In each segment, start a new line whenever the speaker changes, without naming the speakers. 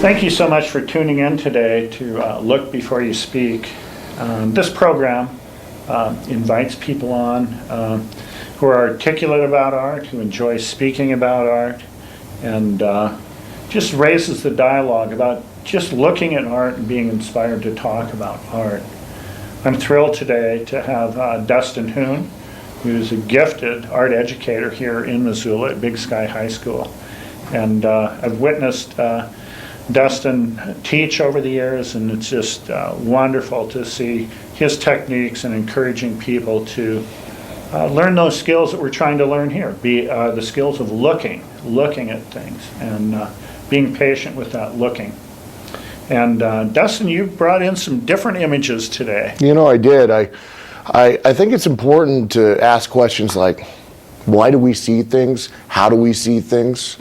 Thank you so much for tuning in today to Look Before You Speak. This program invites people on who are articulate about art, who enjoy speaking about art, and just raises the dialogue about just looking at art and being inspired to talk about art. I'm thrilled today to have Dustin Hoon, who's a gifted art educator here in Missoula at Big Sky High School. And I've witnessed Dustin teach over the years, and it's just wonderful to see his techniques and encouraging people to learn those skills that we're trying to learn here, be the skills of looking at things and being patient with that looking. And Dustin, you brought in some different images today.
You know, I did. I think it's important to ask questions like, why do we see things? How do we see things?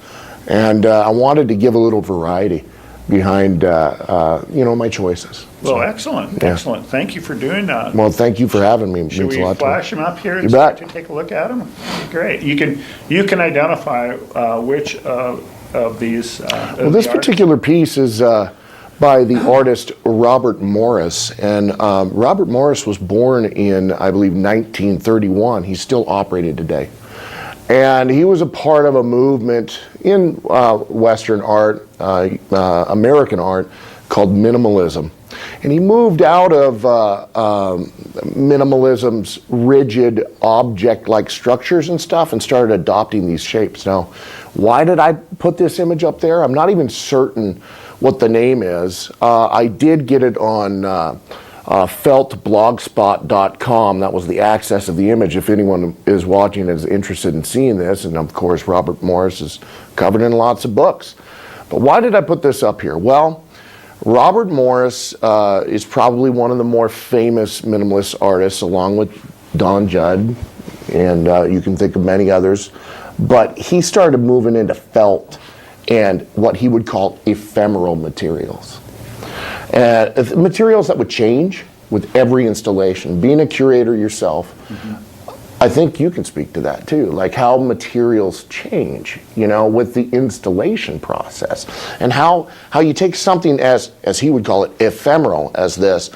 And I wanted to give a little variety behind, my choices.
Well, excellent, yeah. Excellent. Thank you for doing that.
Well, thank you for having me.
Should we flash them up here and start to take a look at them? Great. You can identify which of these.
Well, this particular piece is by the artist Robert Morris, and Robert Morris was born in, I believe, 1931. He's still operating today. And he was a part of a movement in Western art, American art, called minimalism. And he moved out of minimalism's rigid object-like structures and stuff and started adopting these shapes. Now, why did I put this image up there? I'm not even certain what the name is. I did get it on feltblogspot.com. That was the access of the image. If anyone is watching and is interested in seeing this, and of course Robert Morris is covered in lots of books. But why did I put this up here? Well, Robert Morris is probably one of the more famous minimalist artists, along with Don Judd, and you can think of many others. But he started moving into felt and what he would call ephemeral materials. Materials that would change with every installation. Being a curator yourself, I think you can speak to that too, like how materials change, with the installation process, and how you take something as he would call it, ephemeral as this,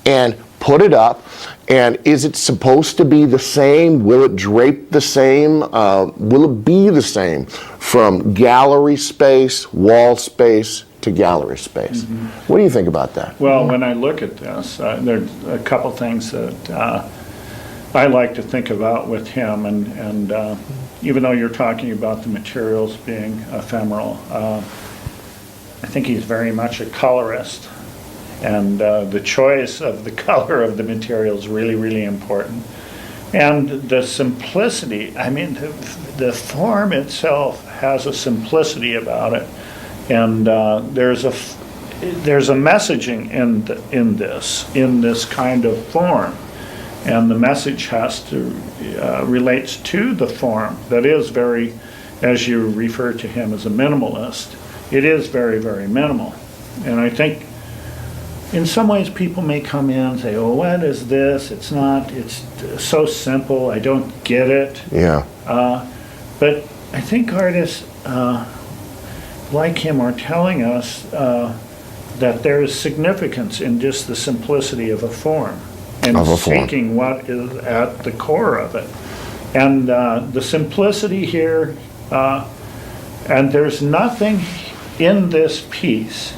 and put it up, and is it supposed to be the same? Will it drape the same? Will it be the same from gallery space, wall space, to gallery space? What do you think about that?
Well, when I look at this, there's a couple things that I like to think about with him, and even though you're talking about the materials being ephemeral, I think he's very much a colorist, and the choice of the color of the material is really, really important. And the simplicity, I mean, the form itself has a simplicity about it. And there's a messaging in this kind of form, and the message has to relates to the form that is very, as you refer to him as a minimalist, it is very, very minimal. And I think in some ways people may come in and say, "Oh, what is this? It's so simple. I don't get it."
Yeah.
But I think artists like him are telling us that there is significance in just the simplicity of a form and seeking what is at the core of it. And the simplicity here, and there's nothing in this piece,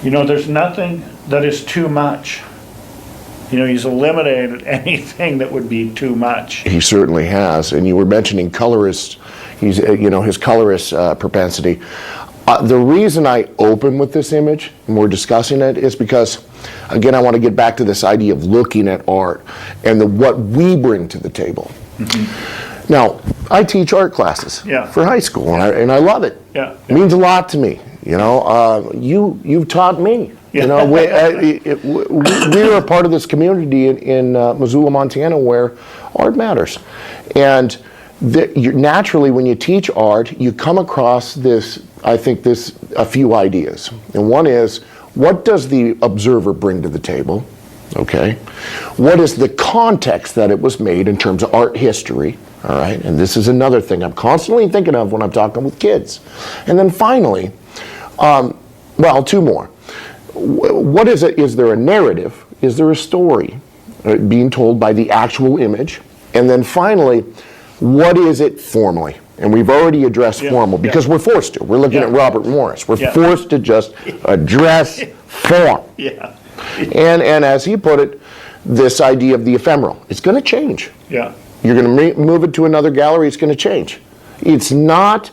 there's nothing that is too much. He's eliminated anything that would be too much.
He certainly has. And you were mentioning colorists. He's, his colorist propensity. The reason I open with this image, and we're discussing it, is because, again, I want to get back to this idea of looking at art and what we bring to the table. Now, I teach art classes for high school, and I love it. It means a lot to me. You've taught me. We're a part of this community in Missoula, Montana, where art matters. And naturally, when you teach art, you come across a few ideas. And one is, what does the observer bring to the table? Okay? What is the context that it was made in terms of art history? All right? And this is another thing I'm constantly thinking of when I'm talking with kids. And then finally, well, two more. What is it? Is there a narrative? Is there a story being told by the actual image? And then finally, what is it formally? And we've already addressed formal because we're forced to. We're looking at Robert Morris. We're forced to just address form.
Yeah.
And as he put it, this idea of the ephemeral, it's going to change.
Yeah.
You're going to move it to another gallery, it's going to change. It's not,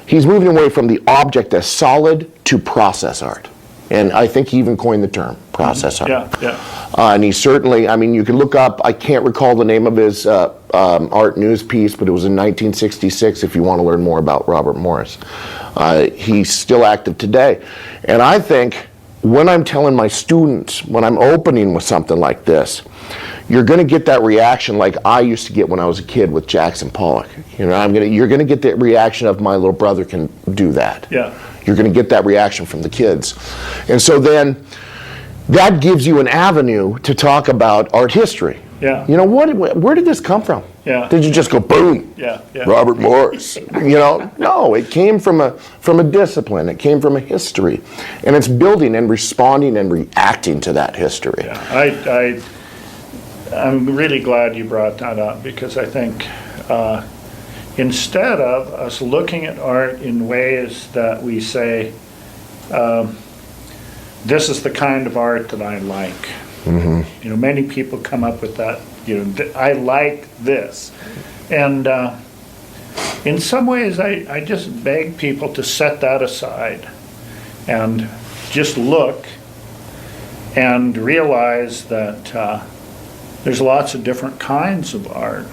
he's moving away from the object as solid to process art. And I think he even coined the term, process art.
Yeah, yeah.
And he certainly, I mean, you can look up, I can't recall the name of his art news piece, but it was in 1966 if you want to learn more about Robert Morris. He's still active today. And I think when I'm telling my students, when I'm opening with something like this, you're going to get that reaction like I used to get when I was a kid with Jackson Pollock. You know, you're going to get that reaction of my little brother can do that.
Yeah.
You're going to get that reaction from the kids. And so then that gives you an avenue to talk about art history.
Yeah.
You know, where did this come from?
Yeah.
Did you just go, boom,
Yeah, yeah.
Robert Morris? You know, no, it came from a discipline. It came from a history. And it's building and responding and reacting to that history.
Yeah, I'm really glad you brought that up because I think instead of us looking at art in ways that we say, this is the kind of art that I like. Mm-hmm. You know, many people come up with that, you know, I like this. And in some ways, I just beg people to set that aside and just look and realize that there's lots of different kinds of art.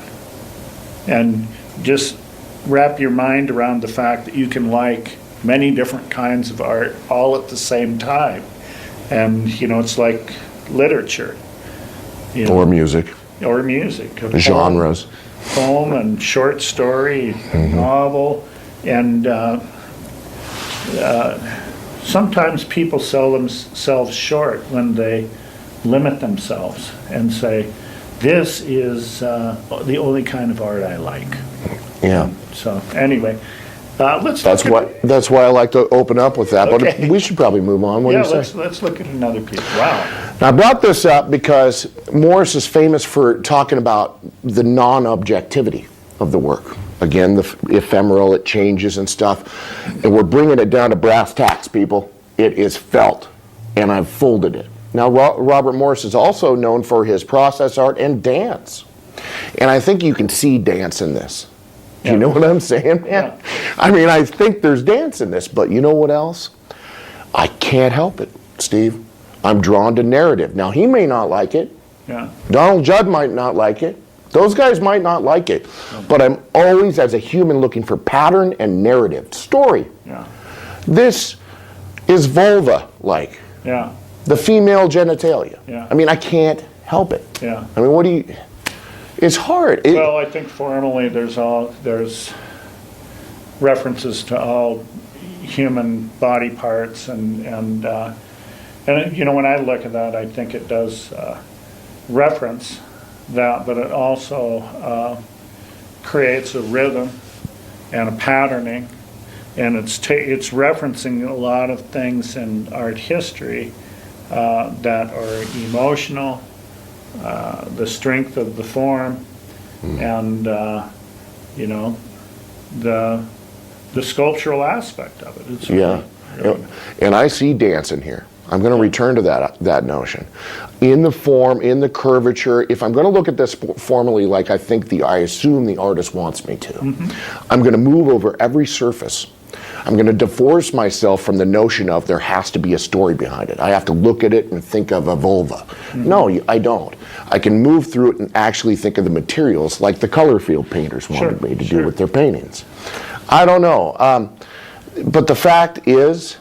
And just wrap your mind around the fact that you can like many different kinds of art all at the same time. And, you know, it's like literature. You know,
Or music.
Or music.
Genres.
Poem and short story, novel. And sometimes people sell themselves short when they limit themselves and say, this is the only kind of art I like.
Yeah.
So anyway, let's.
That's why I like to open up with that.
Okay.
But we should probably move on. What do you say?
Let's look at another piece. Wow.
Now, I brought this up because Morris is famous for talking about the non-objectivity of the work. Again, the ephemeral, it changes and stuff. And we're bringing it down to brass tacks, people. It is felt, and I've folded it. Now, Robert Morris is also known for his process art and dance. And I think you can see dance in this. You know what I'm saying, man?
Yeah.
I mean, I think there's dance in this, but you know what else? I can't help it, Steve. I'm drawn to narrative. Now, he may not like it.
Yeah.
Donald Judd might not like it. Those guys might not like it. But I'm always, as a human, looking for pattern and narrative. Story.
Yeah.
This is vulva-like.
Yeah.
The female genitalia.
Yeah.
I mean, I can't help it.
Yeah.
I mean, what do you... It's hard.
Well, I think formally there's references to all human body parts and you know, when I look at that, I think it does reference that, but it also creates a rhythm and a patterning, and it's referencing a lot of things in art history that are emotional, the strength of the form, and you know, the sculptural aspect of it. It's really,
and I see dance in here. I'm going to return to that notion. In the form, in the curvature, if I'm going to look at this formally like I assume the artist wants me to, I'm going to move over every surface. I'm going to divorce myself from the notion of there has to be a story behind it. I have to look at it and think of a vulva. No, I don't. I can move through it and actually think of the materials like the color field painters wanted me to do with their paintings. I don't know. But the fact is,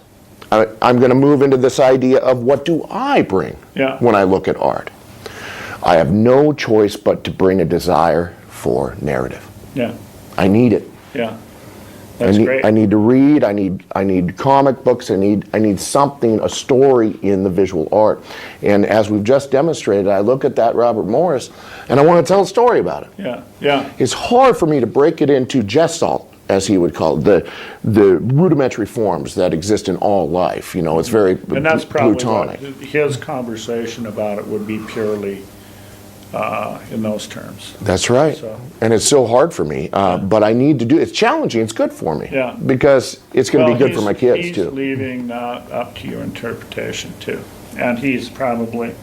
I'm going to move into this idea of what do I bring when I look at art. I have no choice but to bring a desire for narrative.
Yeah.
I need it.
Yeah. That's great.
I need to read. I need comic books. I need something, a story in the visual art. And as we've just demonstrated, I look at that Robert Morris, and I want to tell a story about it.
Yeah, yeah.
It's hard for me to break it into gestalt, as he would call it, the rudimentary forms that exist in all life. You know, it's very
And that's probably
plutonic.
what his conversation about it would be purely in those terms.
That's right.
So-
And it's so hard for me, but I need to do it. It's challenging. It's good for me.
Yeah.
Because it's going to be good for my kids,
he's
too.
leaving that up to your interpretation, too. And he's probably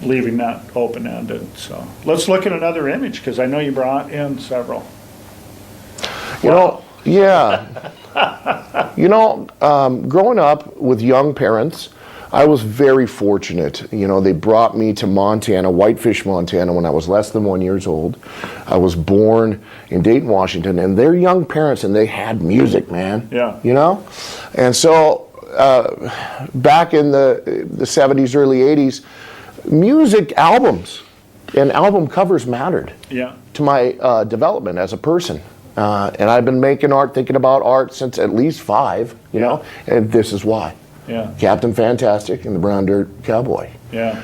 leaving that open-ended, so. Let's look at another image, because I know you brought in several.
You know, yeah. You know, growing up with young parents, I was very fortunate. You know, they brought me to Montana, Whitefish, Montana, when I was less than 1 year old. I was born in Dayton, Washington, and they're young parents, and they had music, man.
Yeah.
You know? And so, back in the 70s, early 80s, music albums and album covers mattered
Yeah,
to my development as a person. And I've been making art, thinking about art since at least 5, you know, and this is why.
yeah,
Captain Fantastic and the Brown Dirt Cowboy.
yeah.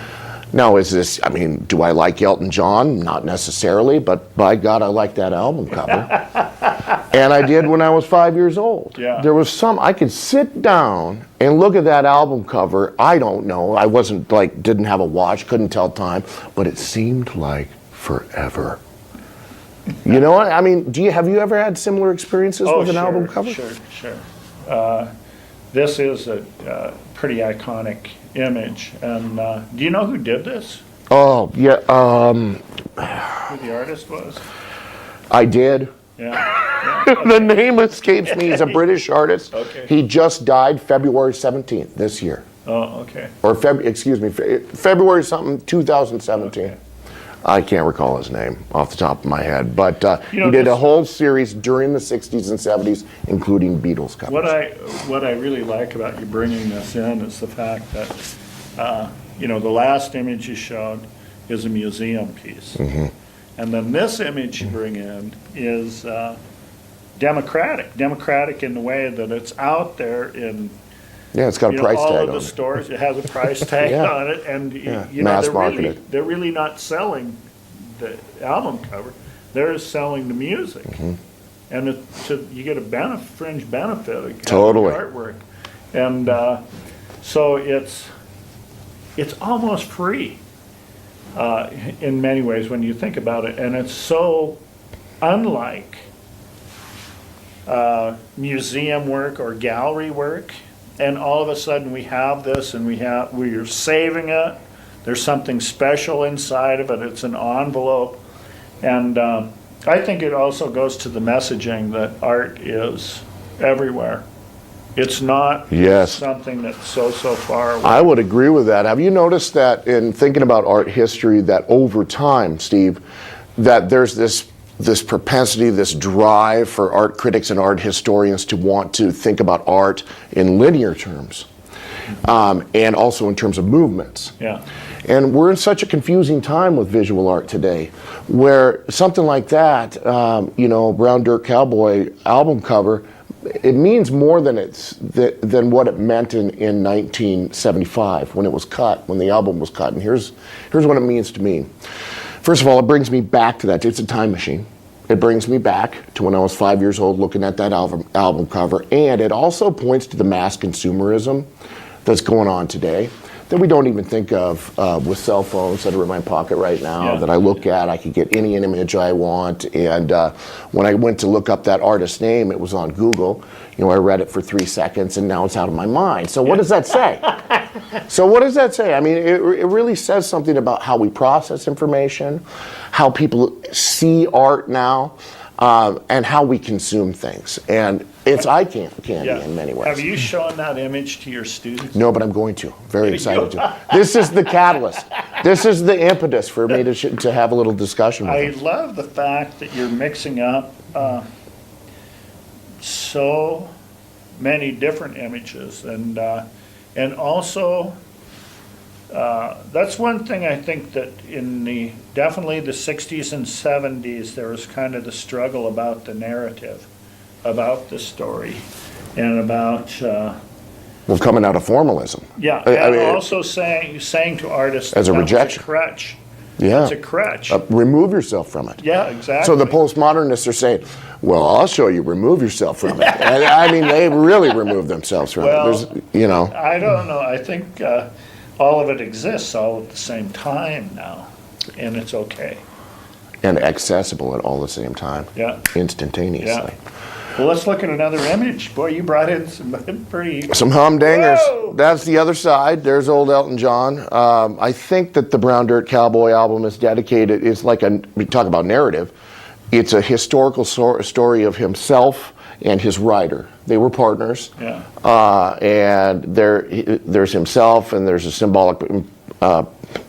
Now, is this, I mean, do I like Elton John? Not necessarily, but by God, I like that album cover. And I did when I was 5 years old.
Yeah.
There was I could sit down and look at that album cover. I don't know. I wasn't didn't have a watch, couldn't tell time, but it seemed like forever. You know what? I mean, have you ever had similar experiences with an album cover?
Sure. This is a pretty iconic image, and do you know who did this?
Oh, yeah.
Who the artist was?
I did.
Yeah.
The name escapes me. He's a British artist.
Okay.
He just died February 17th this year.
Oh, okay.
Or February something, 2017.
Okay.
I can't recall his name off the top of my head, but
You know,
he did a
this-
whole series during the 60s and 70s, including Beatles covers.
What I really like about you bringing this in is the fact that, you know, the last image you showed is a museum piece.
Mm-hmm.
And then this image you bring in is democratic in the way that it's out there in,
Yeah, it's got a
you know,
price
all
tag
of
on
the
it.
stores. It has a price tag
Yeah.
on it, and
Yeah,
you know,
mass marketed.
they're really not selling the album cover. They're selling the music,
Mm-hmm.
and you get a fringe benefit of having
Totally.
artwork, and so it's almost free in many ways when you think about it, and it's so unlike museum work or gallery work, and all of a sudden we have this, and we're saving it. There's something special inside of it. It's an envelope, and I think it also goes to the messaging that art is everywhere. It's not
Yes.
something that's so far away.
I would agree with that. Have you noticed that in thinking about art history, that over time, Steve, that there's this propensity, this drive for art critics and art historians to want to think about art in linear terms, and also in terms of movements.
Yeah.
And we're in such a confusing time with visual art today, where something like that, you know, Brown Dirt Cowboy album cover, it means more than what it meant in 1975 when it was cut, when the album was cut. And here's what it means to me. First of all, it brings me back to that. It's a time machine. It brings me back to when I was 5 years old looking at that album cover. And it also points to the mass consumerism that's going on today that we don't even think of with cell phones that are in my pocket right now,
Yeah.
that I look at. I can get any image I want. And when I went to look up that artist's name, it was on Google. You know, I read it for 3 seconds, and now it's out of my mind. So what does that say? So what does that say? I mean, it really says something about how we process information, how people see art now, and how we consume things. And it's eye candy in many ways.
Have you shown that image to your students?
No, but I'm going to. Very excited to. This is the catalyst. This is the impetus for me to have a little discussion with
I
them.
love the fact that you're mixing up so many different images, and also that's one thing I think that in definitely the 60s and 70s there was kind of the struggle about the narrative, about the story and about,
Well, coming out of formalism.
yeah, and also saying to artists
as a
that was
rejection.
a crutch.
Yeah.
It's a crutch.
Remove yourself from it.
Yeah, exactly.
So the postmodernists are saying, well, I'll show you, remove yourself from it. And, I mean, they really remove themselves from
Well,
it. There's, you know.
I don't know. I think all of it exists all at the same time now, and it's okay.
And accessible at all the same time.
Yeah.
Instantaneously.
Yeah. Well, let's look at another image. Boy, you brought in some pretty...
Some humdingers.
Whoa!
That's the other side. There's old Elton John. I think that the Brown Dirt Cowboy album is dedicated, it's like we talk about narrative. It's a historical story of himself and his writer. They were partners.
Yeah.
And there's himself and there's a symbolic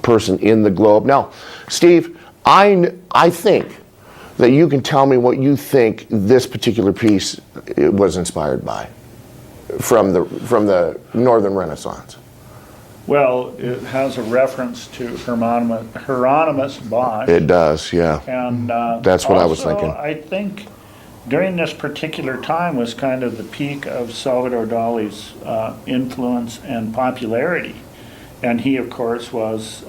person in the globe. Now, Steve, I think that you can tell me what you think this particular piece was inspired by from the Northern Renaissance.
Well, it has a reference to Hieronymus Bosch.
It does, yeah.
And
That's what I was
also,
thinking.
I think during this particular time was kind of the peak of Salvador Dali's influence and popularity. And he, of course, was,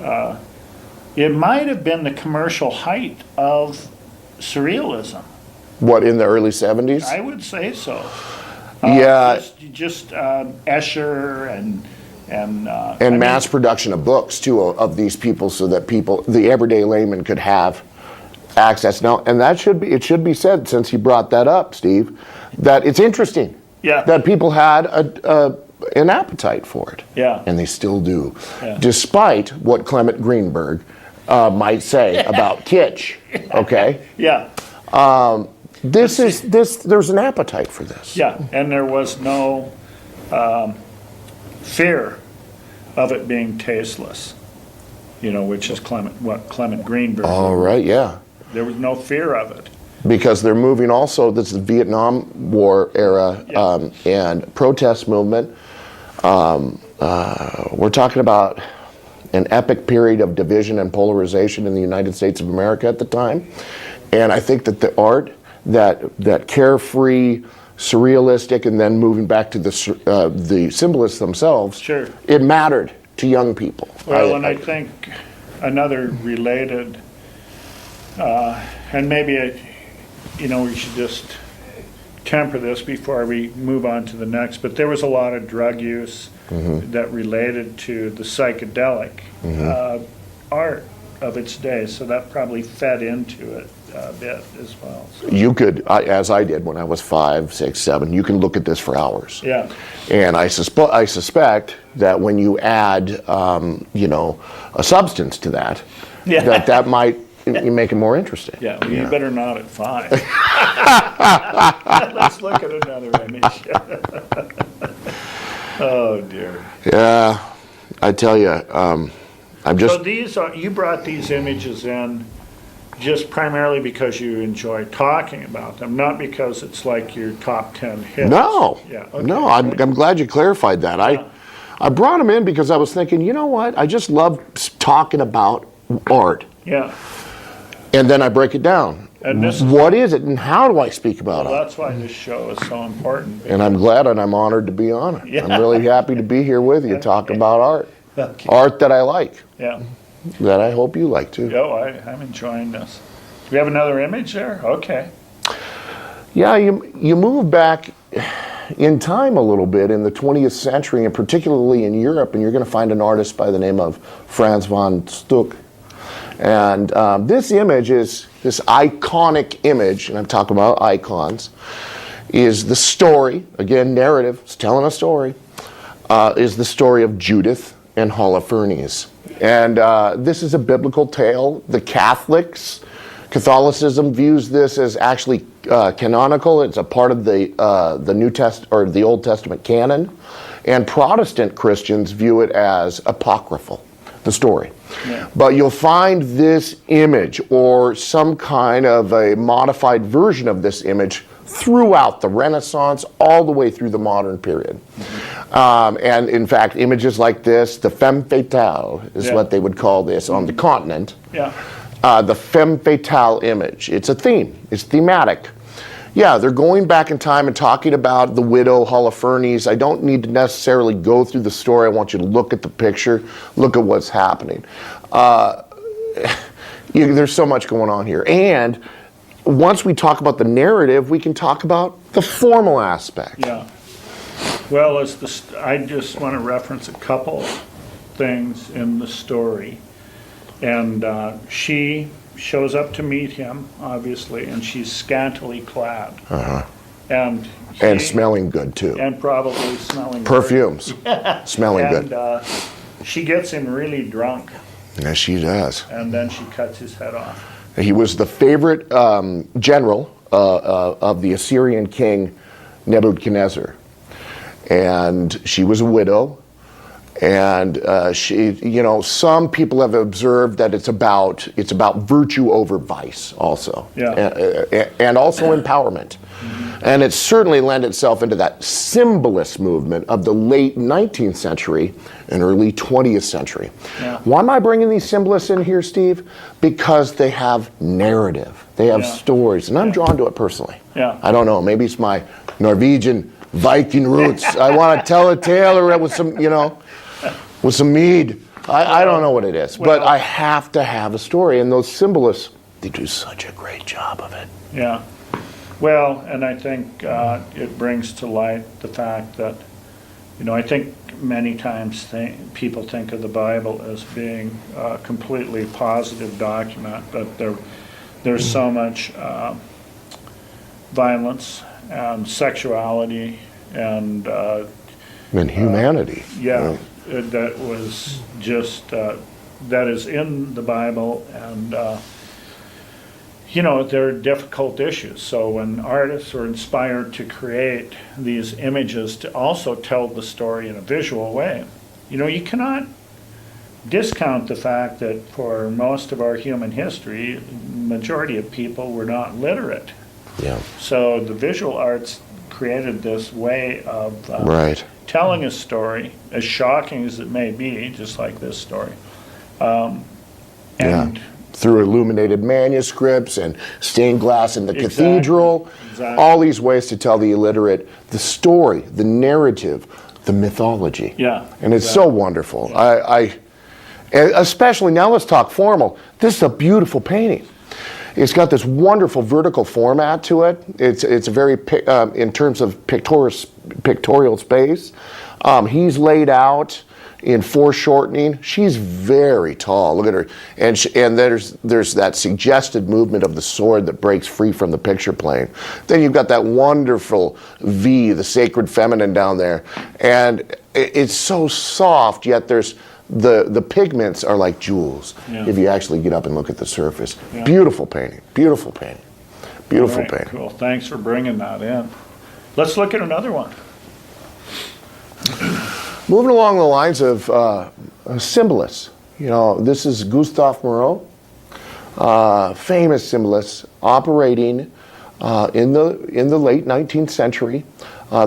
it might have been the commercial height of surrealism.
What, in the early 70s?
I would say so.
Yeah.
Just Escher and
And mass production of books, too, of these people so that the everyday layman could have access. Now, and it should be said, since you brought that up, Steve, that it's interesting.
Yeah.
That people had an appetite for it.
Yeah.
And they still do.
Yeah.
Despite what Clement Greenberg might say about kitsch, okay?
Yeah.
There's an appetite for this.
Yeah, and there was no fear of it being tasteless, which is what Clement Greenberg.
All right, yeah.
There was no fear of it.
Because they're moving also, this is the Vietnam War era and protest movement. We're talking about an epic period of division and polarization in the United States of America at the time. And I think that the art, that carefree, surrealistic, and then moving back to the symbolists themselves,
Sure.
It mattered to young people.
Well, I think another related, and maybe we should just temper this before we move on to the next, but there was a lot of drug use that related to the psychedelic art of its day, so that probably fed into it a bit as well. So.
You could, as I did when I was 5, 6, 7, you can look at this for hours.
Yeah.
And I suspect that when you add, a substance to that, that might make it more interesting.
Yeah, well, you better not at 5. Let's look at another image. Oh dear.
Yeah, I tell you, I'm just.
So you brought these images in just primarily because you enjoy talking about them, not because it's like your top 10 hits.
No.
Yeah. Okay.
No, I'm glad you clarified that.
Yeah.
I brought them in because I was thinking, you know what? I just love talking about art.
Yeah.
And then I break it down.
And
What is it and how do I speak about
Well,
it?
that's why this show is so important.
And I'm glad and I'm honored to be on it.
Yeah.
I'm really happy to be here with you talking about art.
Okay.
Art that I like,
Yeah.
that I hope you like too.
I'm enjoying this. Do we have another image there? Okay.
Yeah, you move back in time a little bit in the 20th century, and particularly in Europe, and you're going to find an artist by the name of Franz von Stuck. And this image is this iconic image, and I'm talking about icons, is the story, again, narrative, it's telling a story, is the story of Judith and Holofernes. And this is a biblical tale. The Catholicism views this as actually canonical. It's a part of the New Testament or the Old Testament canon, and Protestant Christians view it as apocryphal, the story.
Yeah.
But you'll find this image or some kind of a modified version of this image throughout the Renaissance, all the way through the modern period. And in fact, images like this, the femme fatale is what they would call this on the continent.
Yeah.
The femme fatale image. It's a theme. It's thematic. Yeah, they're going back in time and talking about the widow Holofernes. I don't need to necessarily go through the story. I want you to look at the picture, look at what's happening. There's so much going on here. And once we talk about the narrative, we can talk about the formal aspect.
Yeah. Well, I just want to reference a couple things in the story. And she shows up to meet him, obviously, and she's scantily clad. And
smelling good, too.
And probably smelling
perfumes.
Yeah.
Smelling good.
And she gets him really drunk.
Yes, she does.
And then she cuts his head off.
He was the favorite general of the Assyrian king Nebuchadnezzar. And she was a widow. And she, some people have observed that it's about virtue over vice also.
Yeah.
And also empowerment. And it certainly lent itself into that symbolist movement of the late 19th century and early 20th century.
Yeah.
Why am I bringing these symbolists in here, Steve? Because they have narrative. They have stories. And I'm drawn to it personally.
Yeah.
I don't know. Maybe it's my Norwegian Viking roots. I want to tell a tale with some, with some mead. I don't know what it is. But I have to have a story. And those symbolists, they do such a great job of it.
Yeah. Well, and I think it brings to light the fact that, I think many times people think of the Bible as being a completely positive document, but there's so much violence and sexuality and
humanity.
That was just, that is in the Bible, and there are difficult issues. So when artists are inspired to create these images to also tell the story in a visual way, you cannot discount the fact that for most of our human history, majority of people were not literate.
Yeah.
So the visual arts created this way of telling a story, as shocking as it may be, just like this story.
Through illuminated manuscripts and stained glass in the cathedral.
Exactly.
All these ways to tell the illiterate the story, the narrative, the mythology.
Yeah.
And it's so wonderful. Yeah. Especially, now let's talk formal. This is a beautiful painting. It's got this wonderful vertical format to it. It's a very, in terms of pictorial space. He's laid out in foreshortening. She's very tall. Look at her. And there's that suggested movement of the sword that breaks free from the picture plane. Then you've got that wonderful V, the sacred feminine down there. And it's so soft, yet there's the pigments are like jewels if you actually get up and look at the surface. Yeah. Beautiful painting. Beautiful painting. Beautiful painting.
Cool. Thanks for bringing that in. Let's look at another one.
Moving along the lines of symbolists, this is Gustave Moreau, famous symbolist operating in the late 19th century.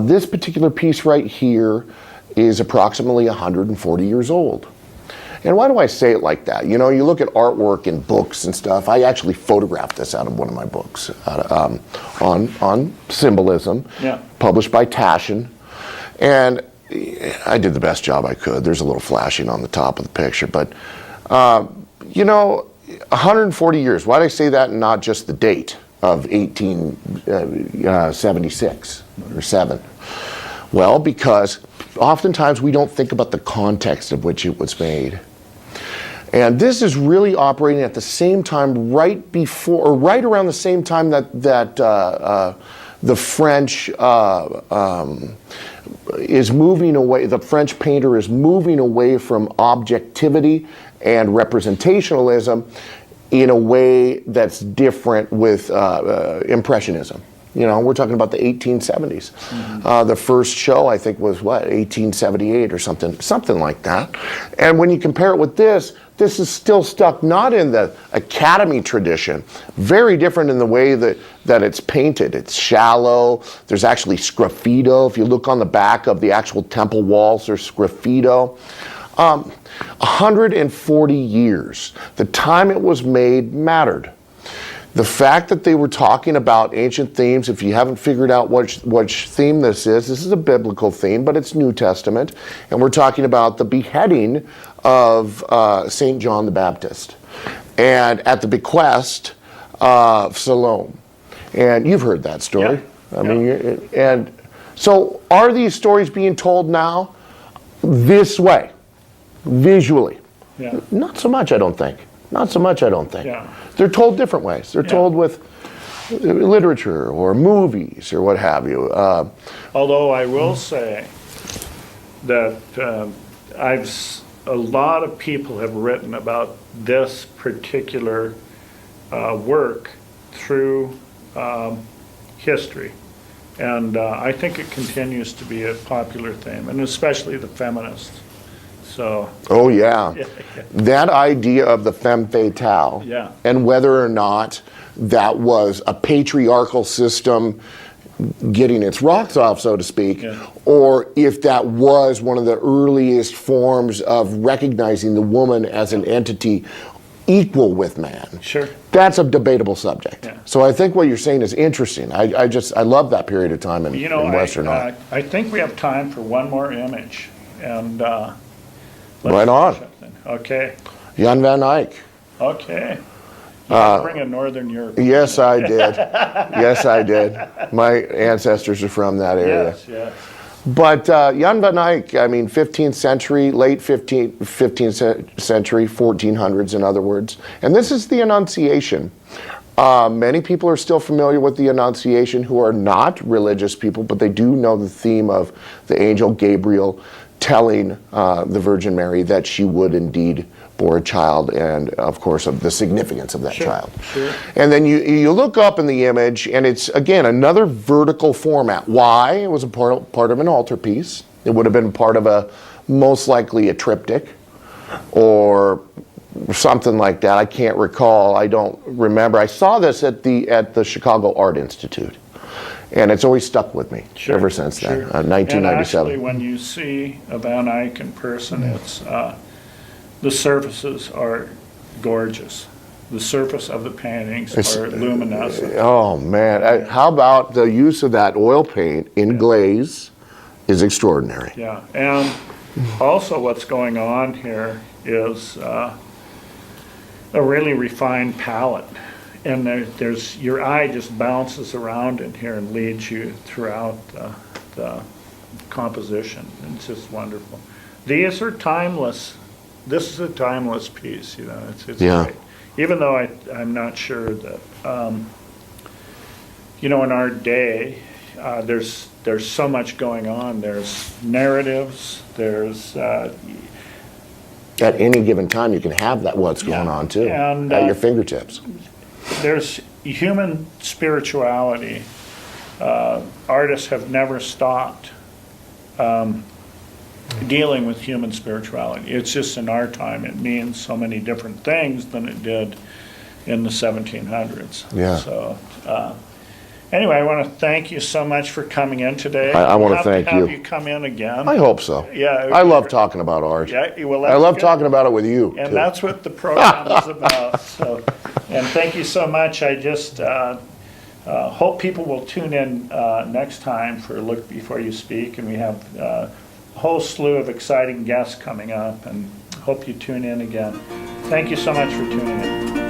This particular piece right here is approximately 140 years old. And why do I say it like that? You look at artwork and books and stuff. I actually photographed this out of one of my books on symbolism, published by Taschen. And I did the best job I could. There's a little flashing on the top of the picture, but 140 years. Why did I say that and not just the date of 1876 or 7? Well, because oftentimes we don't think about the context of which it was made. And this is really operating at the same time, right around the same time that the French is moving away. The French painter is moving away from objectivity and representationalism in a way that's different with Impressionism. We're talking about the 1870s. Mm-hmm. The first show, I think, was 1878 or something like that. And when you compare it with this is still stuck not in the Academy tradition, very different in the way that it's painted. It's shallow. There's actually sgraffito. If you look on the back of the actual temple walls, there's sgraffito. 140 years. The time it was made mattered. The fact that they were talking about ancient themes, if you haven't figured out which theme this is a biblical theme, but it's New Testament. And we're talking about the beheading of St. John the Baptist. And at the bequest of Siloam. And you've heard that story.
Yeah.
I mean, and so are these stories being told now this way, visually?
Yeah.
Not so much, I don't think. Not so much, I don't think.
Yeah.
They're told different ways. They're told with literature or movies or what have you.
Although I will say that a lot of people have written about this particular work through history. And I think it continues to be a popular theme, and especially the feminists. So.
Oh, yeah. That idea of the femme fatale,
Yeah.
and whether or not that was a patriarchal system getting its rocks off, so to speak,
Yeah.
or if that was one of the earliest forms of recognizing the woman as an entity equal with man.
Sure.
That's a debatable subject.
Yeah.
So I think what you're saying is interesting. I love that period of time in Western art.
I think we have time for one more image, and
Right on.
Okay.
Jan van Eyck.
Okay. You bring a Northern Europe.
Yes, I did. Yes, I did. My ancestors are from that area.
Yes, yes.
But Jan van Eyck, I mean, 15th century, late 15th century, 1400s in other words. And this is the Annunciation. Many people are still familiar with the Annunciation who are not religious people, but they do know the theme of the angel Gabriel telling the Virgin Mary that she would indeed bore a child, and of course of the significance of that child.
Sure.
And then you look up in the image, and it's again another vertical format. Why? It was a part of an altarpiece. It would have been part of most likely a triptych or something like that. I can't recall. I don't remember. I saw this at the Chicago Art Institute. And it's always stuck with me ever since then, 1997.
And actually, when you see a Van Eyck in person, it's the surfaces are gorgeous. The surface of the paintings are luminescent.
Oh, man. How about the use of that oil paint in glaze is extraordinary.
Yeah, and also what's going on here is a really refined palette. And there's your eye just bounces around in here and leads you throughout the composition. It's just wonderful. These are timeless. This is a timeless piece, it's great. Even though I'm not sure that, in our day, there's so much going on. There's narratives, there's... At
any given time, you can have what's going on, too,
and,
at your fingertips.
There's human spirituality. Artists have never stopped dealing with human spirituality. It's just in our time it means so many different things than it did in the 1700s.
Yeah.
So anyway, I want to thank you so much for coming in today.
I want to thank you.
Have you come in again?
I hope so.
Yeah.
I love talking about art.
Yeah, well,
I love talking about it with you,
and
too.
that's what the program is about. So, and thank you so much. I just hope people will tune in next time for Look Before You Speak, and we have a whole slew of exciting guests coming up, and hope you tune in again. Thank you so much for tuning in.